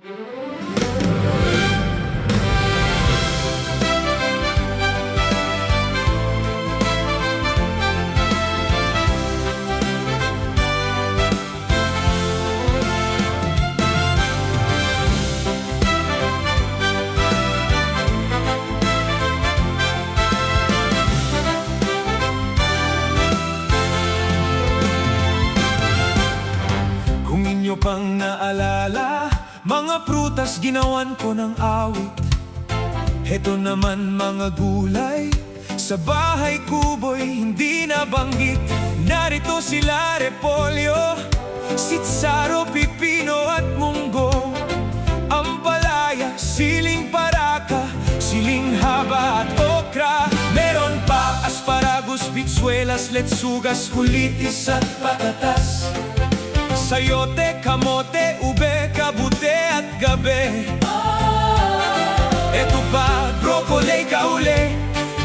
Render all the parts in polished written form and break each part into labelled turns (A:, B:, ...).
A: Kung inyo pang naalala, mga prutas ginawan ko ng awit. Heto naman mga gulay, sa bahay kubo'y hindi nabanggit. Narito sila repolyo, sitsaro, pipino at munggo, ampalaya, siling paraka, siling haba at okra. Meron pa asparagus, bitsuelas, letsugas, kulitis at patatas, sayote, kamote, ube, kabute at gabi. Eto pa, broccoli, kaule,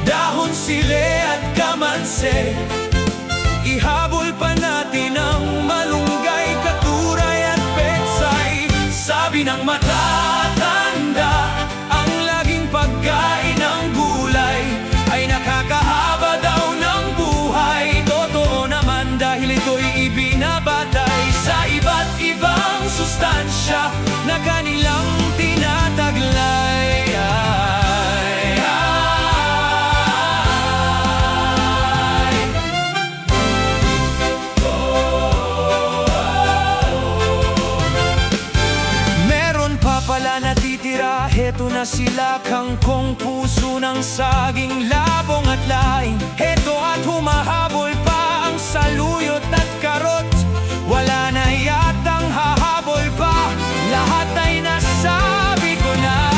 A: dahon sile at kamanse. Ihabol pa natin ang malunggay, katuray at petsay. Sabi ng matatanda, ang laging pagkain ng gulay ay nakakahaba daw ng buhay. Totoo naman dahil ito'y ibinabatay sa iba't ibang sustansya na kanilang tinataglay. Meron pa pala natitira, heto na sila, kangkong, puso ng saging, labong at laing. Heto at humahabol pa ang saluyot at karot. Wala na yatang hahabol pa, lahat ay nasabi ko na.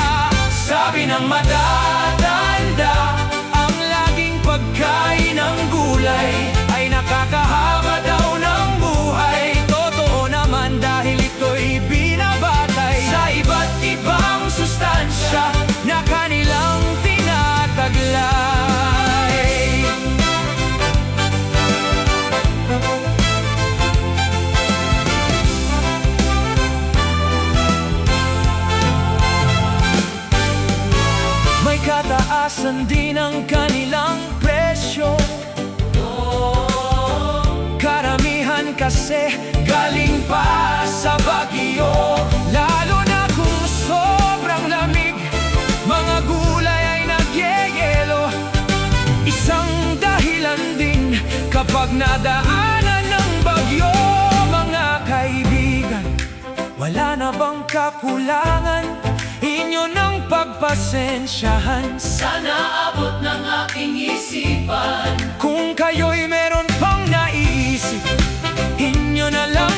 A: Sabi ng matatanda, ang laging pagkain ng gulay ay nakakahaba daw ng buhay. Totoo naman dahil ito'y binabatay sa iba't ibang sustansya na kanilang tinataglay. May kataasan din ang kanilang presyo. Karamihan kasi galing pa sa Baguio. Lalo na kung sobrang lamig, mga gulay ay nagyeyelo. Isang dahilan din kapag nadaanan ng bagyo. Mga kaibigan, wala na bang kakulangan? Inyo nang pagpasensyahan,
B: Sana abot ng aking isipan.
A: kung kayo'y meron pang naiisip, inyo na lang